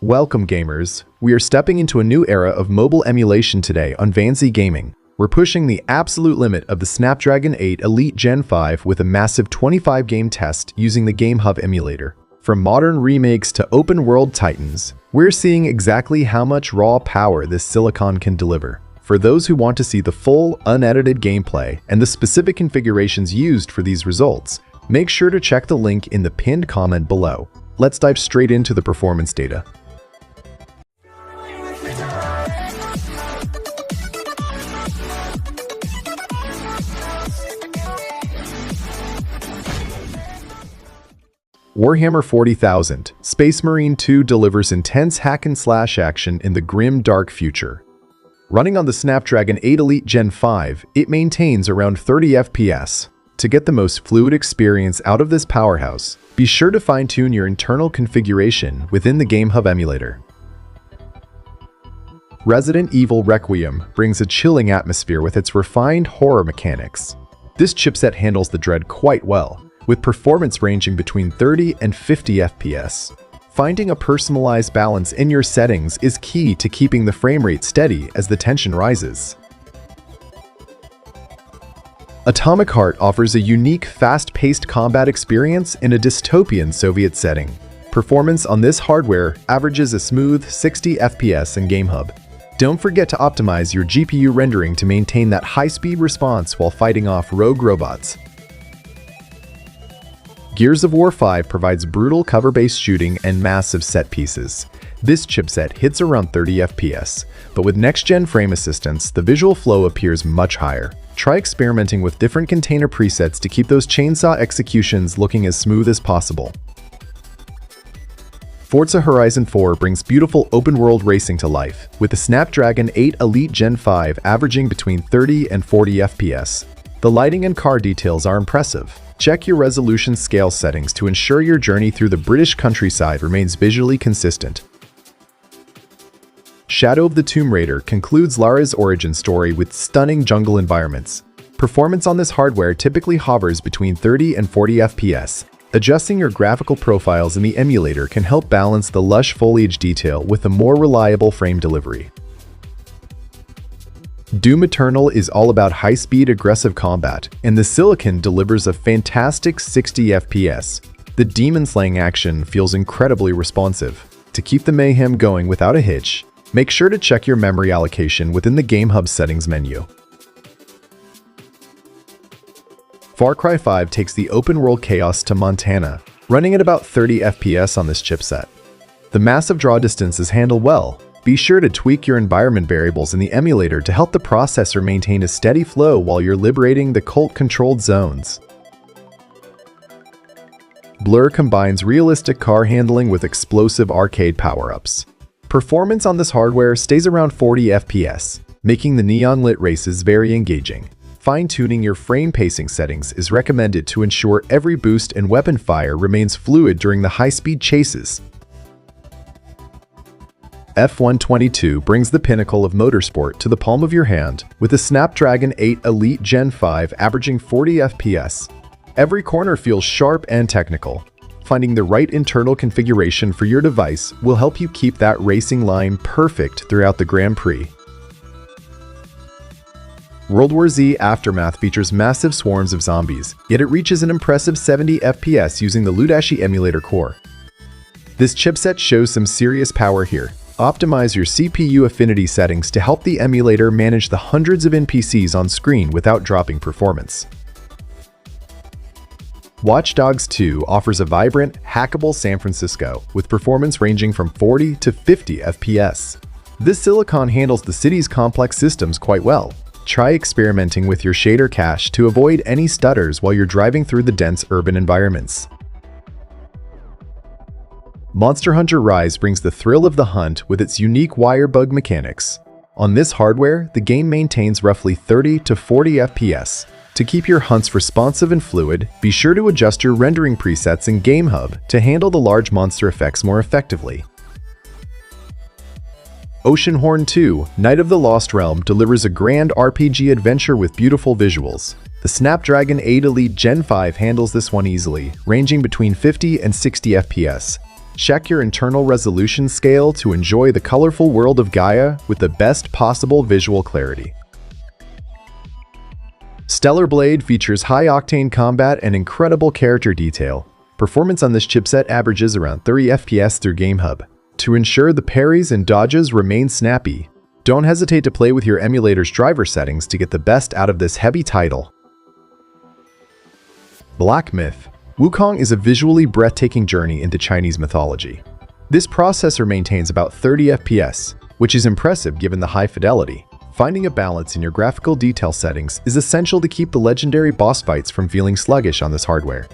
Welcome gamers, we are stepping into a new era of mobile emulation today on Vanzee Gaming. We're pushing the absolute limit of the Snapdragon 8 Elite Gen 5 with a massive 25-game test using the GameHub Emulator. From modern remakes to open-world titans, we're seeing exactly how much raw power this silicon can deliver. For those who want to see the full, unedited gameplay and the specific configurations used for these results, make sure to check the link in the pinned comment below. Let's dive straight into the performance data. Warhammer 40,000, Space Marine 2 delivers intense hack-and-slash action in the grim dark future. Running on the Snapdragon 8 Elite Gen 5, it maintains around 30 FPS. To get the most fluid experience out of this powerhouse, be sure to fine-tune your internal configuration within the GameHub Emulator. Resident Evil Requiem brings a chilling atmosphere with its refined horror mechanics. This chipset handles the dread quite well, with performance ranging between 30 and 50 FPS. Finding a personalized balance in your settings is key to keeping the frame rate steady as the tension rises. Atomic Heart offers a unique, fast-paced combat experience in a dystopian Soviet setting. Performance on this hardware averages a smooth 60 FPS in GameHub. Don't forget to optimize your GPU rendering to maintain that high-speed response while fighting off rogue robots. Gears of War 5 provides brutal cover-based shooting and massive set pieces. This chipset hits around 30 FPS, but with next-gen frame assistance, the visual flow appears much higher. Try experimenting with different container presets to keep those chainsaw executions looking as smooth as possible. Forza Horizon 4 brings beautiful open-world racing to life, with the Snapdragon 8 Elite Gen 5 averaging between 30 and 40 FPS. The lighting and car details are impressive. Check your resolution scale settings to ensure your journey through the British countryside remains visually consistent. Shadow of the Tomb Raider concludes Lara's origin story with stunning jungle environments. Performance on this hardware typically hovers between 30 and 40 FPS. Adjusting your graphical profiles in the emulator can help balance the lush foliage detail with a more reliable frame delivery. Doom Eternal is all about high-speed aggressive combat, and the silicon delivers a fantastic 60 FPS. The demon-slaying action feels incredibly responsive. To keep the mayhem going without a hitch, make sure to check your memory allocation within the GameHub settings menu. Far Cry 5 takes the open-world chaos to Montana, running at about 30 FPS on this chipset. The massive draw distance is handled well. Be sure to tweak your environment variables in the emulator to help the processor maintain a steady flow while you're liberating the cult-controlled zones. Blur combines realistic car handling with explosive arcade power-ups. Performance on this hardware stays around 40 FPS, making the neon-lit races very engaging. Fine-tuning your frame pacing settings is recommended to ensure every boost and weapon fire remains fluid during the high-speed chases. F122 brings the pinnacle of motorsport to the palm of your hand, with the Snapdragon 8 Elite Gen 5 averaging 40 FPS. Every corner feels sharp and technical. Finding the right internal configuration for your device will help you keep that racing line perfect throughout the Grand Prix. World War Z Aftermath features massive swarms of zombies, yet it reaches an impressive 70 FPS using the Ludashi emulator core. This chipset shows some serious power here. Optimize your CPU affinity settings to help the emulator manage the hundreds of NPCs on screen without dropping performance. Watch Dogs 2 offers a vibrant, hackable San Francisco with performance ranging from 40 to 50 FPS. This silicon handles the city's complex systems quite well. Try experimenting with your shader cache to avoid any stutters while you're driving through the dense urban environments. Monster Hunter Rise brings the thrill of the hunt with its unique wire bug mechanics. On this hardware, the game maintains roughly 30 to 40 FPS. To keep your hunts responsive and fluid, be sure to adjust your rendering presets in GameHub to handle the large monster effects more effectively. Oceanhorn 2, Knight of the Lost Realm delivers a grand RPG adventure with beautiful visuals. The Snapdragon 8 Elite Gen 5 handles this one easily, ranging between 50 and 60 FPS. Check your internal resolution scale to enjoy the colorful world of Gaia with the best possible visual clarity. Stellar Blade features high-octane combat and incredible character detail. Performance on this chipset averages around 30 FPS through GameHub. To ensure the parries and dodges remain snappy, don't hesitate to play with your emulator's driver settings to get the best out of this heavy title. Black Myth. Wukong is a visually breathtaking journey into Chinese mythology. This processor maintains about 30 FPS, which is impressive given the high fidelity. Finding a balance in your graphical detail settings is essential to keep the legendary boss fights from feeling sluggish on this hardware.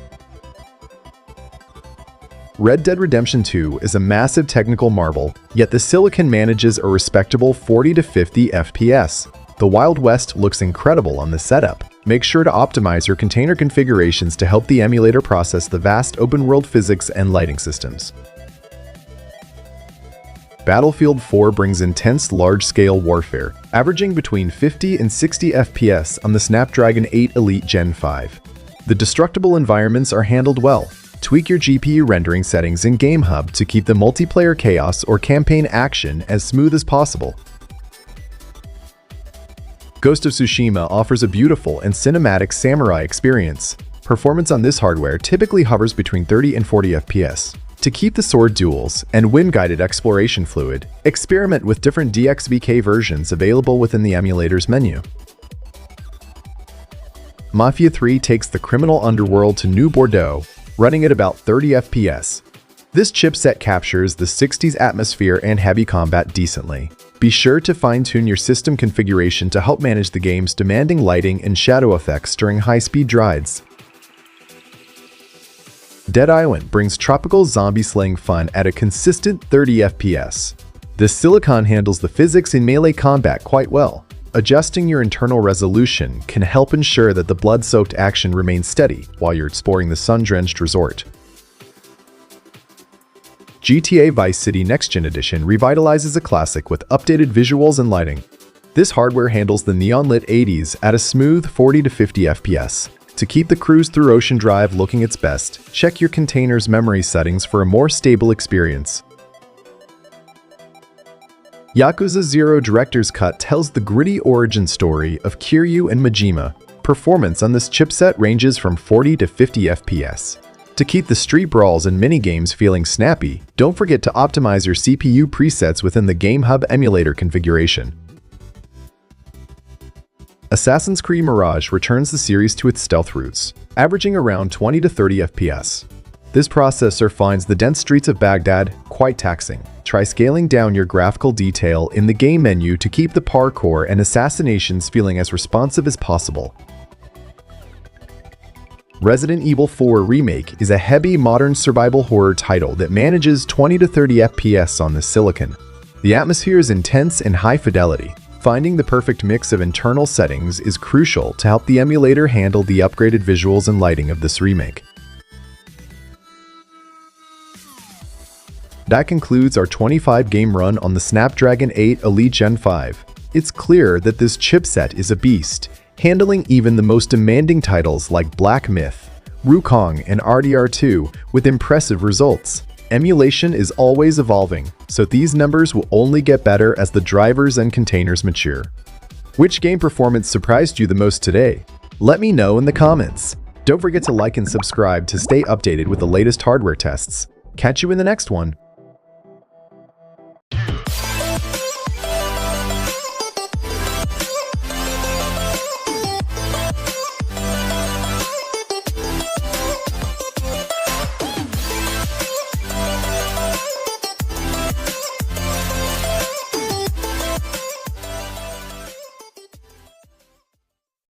Red Dead Redemption 2 is a massive technical marvel, yet the Silicon manages a respectable 40 to 50 FPS. The Wild West looks incredible on this setup. Make sure to optimize your container configurations to help the emulator process the vast open-world physics and lighting systems. Battlefield 4 brings intense large-scale warfare, averaging between 50 and 60 FPS on the Snapdragon 8 Elite Gen 5. The destructible environments are handled well. Tweak your GPU rendering settings in GameHub to keep the multiplayer chaos or campaign action as smooth as possible. Ghost of Tsushima offers a beautiful and cinematic samurai experience. Performance on this hardware typically hovers between 30 and 40 FPS. To keep the sword duels and wind-guided exploration fluid, experiment with different DXVK versions available within the emulator's menu. Mafia 3 takes the criminal underworld to New Bordeaux, running at about 30 FPS. This chipset captures the 60s atmosphere and heavy combat decently. Be sure to fine-tune your system configuration to help manage the game's demanding lighting and shadow effects during high-speed rides. Dead Island brings tropical zombie-slaying fun at a consistent 30 FPS. The Silicon handles the physics in melee combat quite well. Adjusting your internal resolution can help ensure that the blood-soaked action remains steady while you're exploring the sun-drenched resort. GTA Vice City Nextgen Edition revitalizes a classic with updated visuals and lighting. This hardware handles the neon-lit 80s at a smooth 40 to 50 FPS. To keep the cruise through Ocean Drive looking its best, check your container's memory settings for a more stable experience. Yakuza 0 Director's Cut tells the gritty origin story of Kiryu and Majima. Performance on this chipset ranges from 40 to 50 FPS. To keep the street brawls and minigames feeling snappy, don't forget to optimize your CPU presets within the GameHub Emulator configuration. Assassin's Creed Mirage returns the series to its stealth roots, averaging around 20 to 30 FPS. This processor finds the dense streets of Baghdad quite taxing. Try scaling down your graphical detail in the game menu to keep the parkour and assassinations feeling as responsive as possible. Resident Evil 4 Remake is a heavy modern survival horror title that manages 20 to 30 FPS on the Silicon. The atmosphere is intense and high fidelity. Finding the perfect mix of internal settings is crucial to help the emulator handle the upgraded visuals and lighting of this remake. That concludes our 25-game run on the Snapdragon 8 Elite Gen 5. It's clear that this chipset is a beast, handling even the most demanding titles like Black Myth, Wukong, and RDR2 with impressive results. Emulation is always evolving, so these numbers will only get better as the drivers and containers mature. Which game performance surprised you the most today? Let me know in the comments. Don't forget to like and subscribe to stay updated with the latest hardware tests. Catch you in the next one.